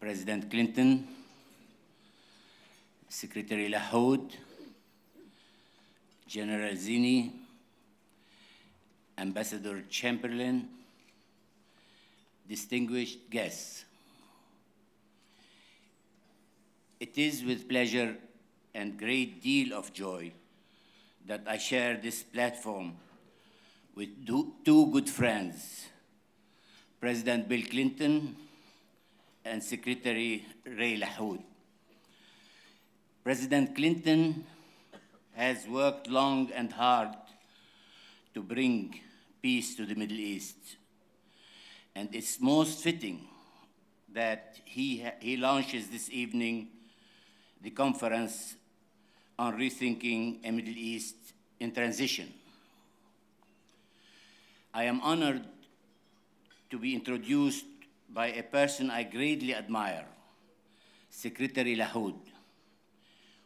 President Clinton, Secretary Lahoud, General Zinni, Ambassador Chamberlain, distinguished guests. It is with pleasure and great deal of joy that I share this platform with two good friends, President Bill Clinton and Secretary Ray Lahoud. President Clinton has worked long and hard to bring peace to the Middle East, and it's most fitting that he launches this evening the conference on rethinking a Middle East in transition. I am honored to be introduced by a person I greatly admire, Secretary Lahoud.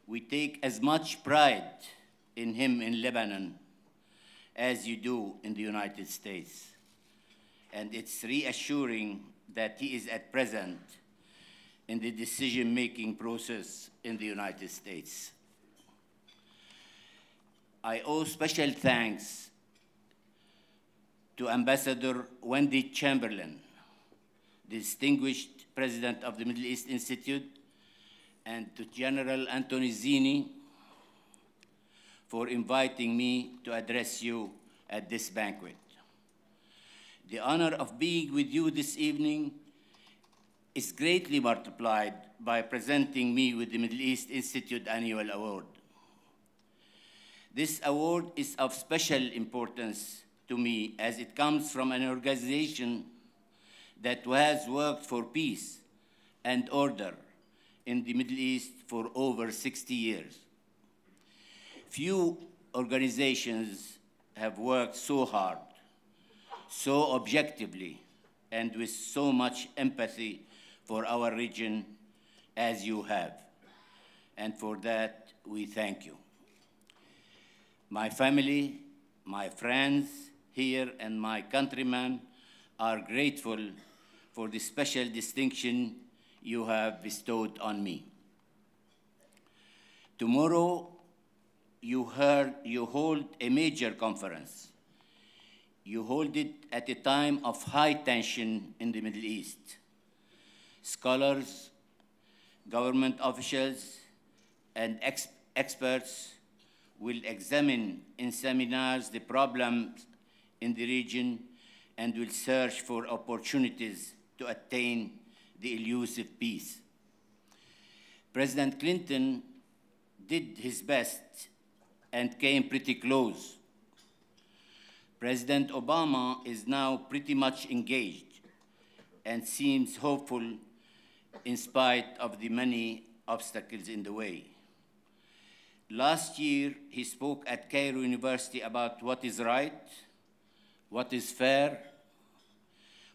We take as much pride in him in Lebanon as you do in the United States. And it's reassuring that he is at present in the decision-making process in the United States. I owe special thanks to Ambassador Wendy Chamberlain, the distinguished president of the Middle East Institute, and to General Anthony Zinni for inviting me to address you at this banquet. The honor of being with you this evening is greatly multiplied by presenting me with the Middle East Institute Annual Award. This award is of special importance to me as it comes from an organization that has worked for peace and order in the Middle East for over 60 years. Few organizations have worked so hard, so objectively, and with so much empathy for our region as you have. And for that, we thank you. My family, my friends here, and my countrymen are grateful for the special distinction you have bestowed on me. Tomorrow, you hold a major conference. You hold it at a time of high tension in the Middle East. Scholars, government officials, and experts will examine in seminars the problems in the region and will search for opportunities to attain the elusive peace. President Clinton did his best and came pretty close. President Obama is now pretty much engaged and seems hopeful in spite of the many obstacles in the way. Last year, he spoke at Cairo University about what is right, what is fair,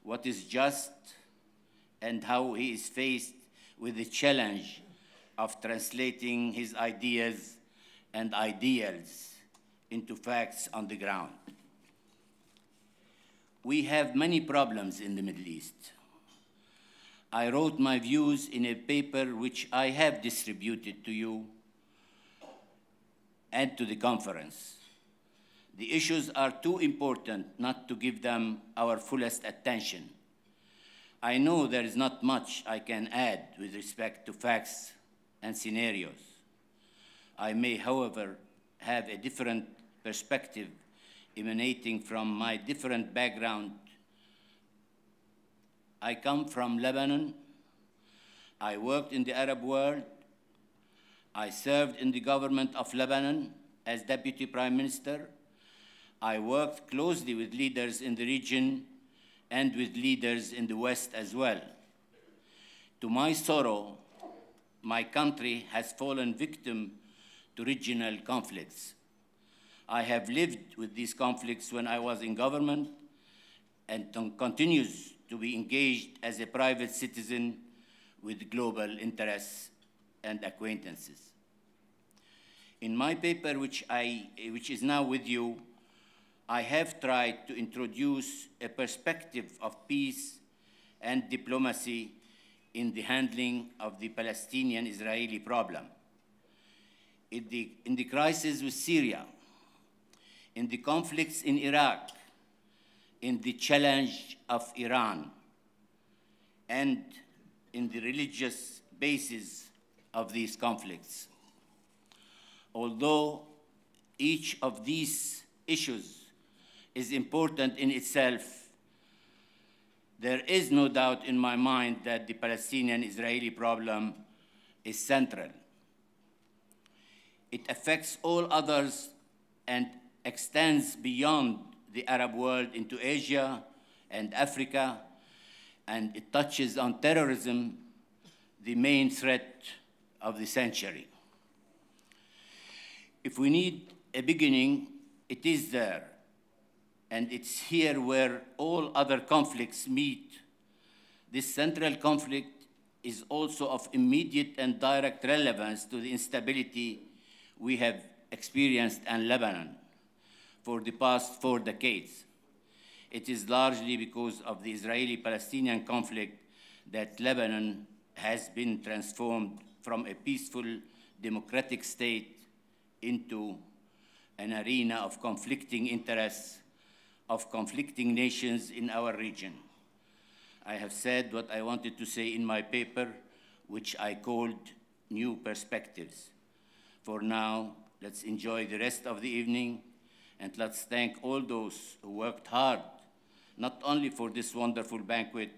what is just, and how he is faced with the challenge of translating his ideas and ideals into facts on the ground. We have many problems in the Middle East. I wrote my views in a paper which I have distributed to you and to the conference. The issues are too important not to give them our fullest attention. I know there is not much I can add with respect to facts and scenarios. I may, however, have a different perspective emanating from my different background. I come from Lebanon. I worked in the Arab world. I served in the government of Lebanon as Deputy Prime Minister. I worked closely with leaders in the region and with leaders in the West as well. To my sorrow, my country has fallen victim to regional conflicts. I have lived with these conflicts when I was in government and continues to be engaged as a private citizen with global interests and acquaintances. In my paper, which is now with you, I have tried to introduce a perspective of peace and diplomacy in the handling of the Palestinian-Israeli problem, in the crisis with Syria, in the conflicts in Iraq, in the challenge of Iran, and in the religious basis of these conflicts. Although each of these issues is important in itself, there is no doubt in my mind that the Palestinian-Israeli problem is central. It affects all others and extends beyond the Arab world into Asia and Africa, and it touches on terrorism, the main threat of the century. If we need a beginning, it is there, and it's here where all other conflicts meet. This central conflict is also of immediate and direct relevance to the instability we have experienced in Lebanon for the past 4 decades. It is largely because of the Israeli-Palestinian conflict that Lebanon has been transformed from a peaceful, democratic state into an arena of conflicting interests, of conflicting nations in our region. I have said what I wanted to say in my paper, which I called New Perspectives. For now, let's enjoy the rest of the evening, and let's thank all those who worked hard, not only for this wonderful banquet,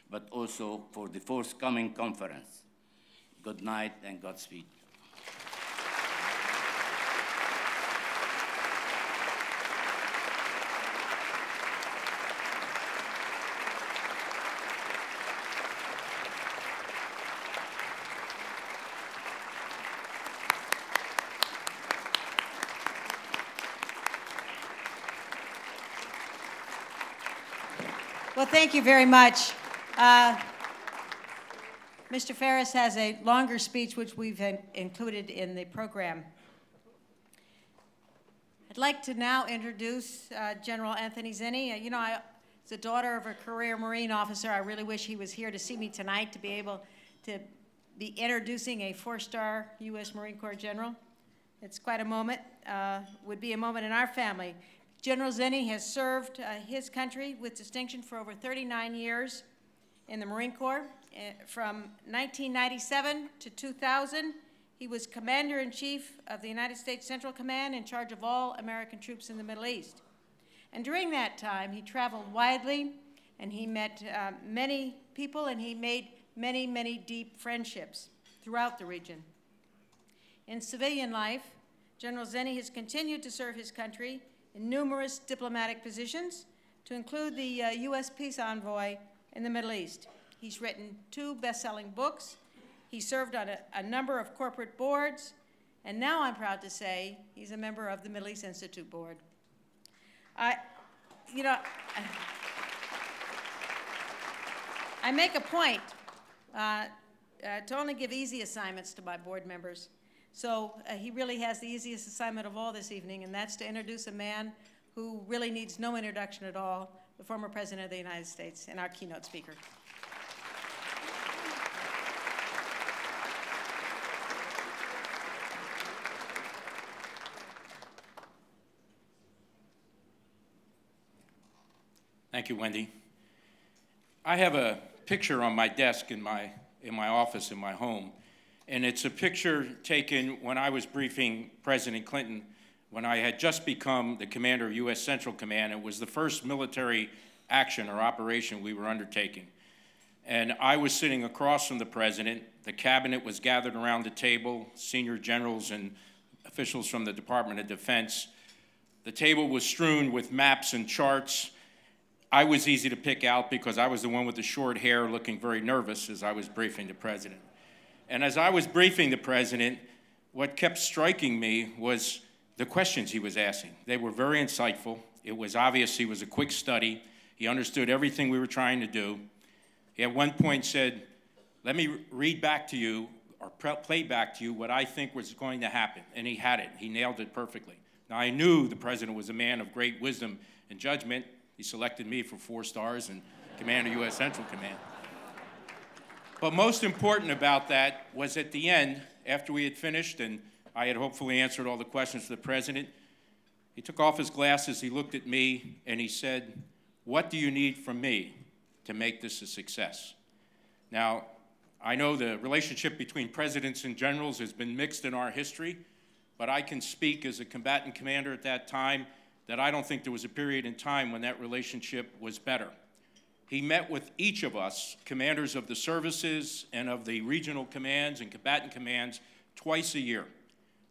but also for the forthcoming conference. Good night and Godspeed. Well, thank you very much. Mr. Ferris has a longer speech, which we've included in the program. I'd like to now introduce General Anthony Zinni. You know, as the daughter of a career Marine officer, I really wish he was here to see me tonight to be able to be introducing a 4-star U.S. Marine Corps general. It's quite a moment, would be a moment in our family. General Zinni has served his country with distinction for over 39 years in the Marine Corps. From 1997 to 2000, he was Commander-in-Chief of the United States Central Command in charge of all American troops in the Middle East. And during that time, he traveled widely, and he met many people, and he made many, many deep friendships throughout the region. In civilian life, General Zinni has continued to serve his country in numerous diplomatic positions, to include the U.S. Peace Envoy in the Middle East. He's written 2 best-selling books. He served on a number of corporate boards, and now I'm proud to say he's a member of the Middle East Institute Board. I make a point to only give easy assignments to my board members. So he really has the easiest assignment of all this evening, and that's to introduce a man who really needs no introduction at all, the former President of the United States and our keynote speaker. Thank you, Wendy. I have a picture on my desk in my office in my home. And it's a picture taken when I was briefing President Clinton when I had just become the commander of U.S. Central Command. It was the first military action or operation we were undertaking. And I was sitting across from the president. The cabinet was gathered around the table, senior generals and officials from the Department of Defense. The table was strewn with maps and charts. I was easy to pick out because I was the one with the short hair looking very nervous as I was briefing the president. And as I was briefing the president, what kept striking me was the questions he was asking. They were very insightful. It was obvious he was a quick study. He understood everything we were trying to do. He at one point said, let me read back to you or play back to you what I think was going to happen. And he had it. He nailed it perfectly. Now, I knew the president was a man of great wisdom and judgment. He selected me for 4 stars and commander of U.S. Central Command. But most important about that was at the end, after we had finished and I had hopefully answered all the questions for the President, he took off his glasses, he looked at me, and he said, "What do you need from me to make this a success?" Now, I know the relationship between presidents and generals has been mixed in our history, but I can speak as a combatant commander at that time that I don't think there was a period in time when that relationship was better. He met with each of us, commanders of the services and of the regional commands and combatant commands, twice a year.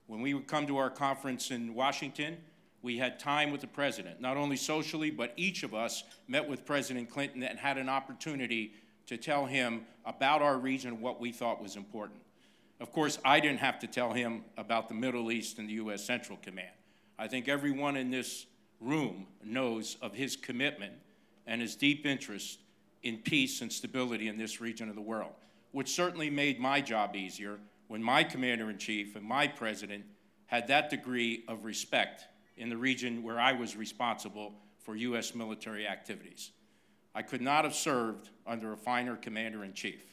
When we would come to our conference in Washington, we had time with the President, not only socially, but each of us met with President Clinton and had an opportunity to tell him about our region and what we thought was important. Of course, I didn't have to tell him about the Middle East and the U.S. Central Command. I think everyone in this room knows of his commitment and his deep interest in peace and stability in this region of the world, which certainly made my job easier when my Commander-in-Chief and my President had that degree of respect in the region where I was responsible for U.S. military activities. I could not have served under a finer Commander-in-Chief.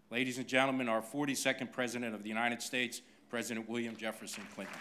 Ladies and gentlemen, our 42nd President of the United States, President William Jefferson Clinton.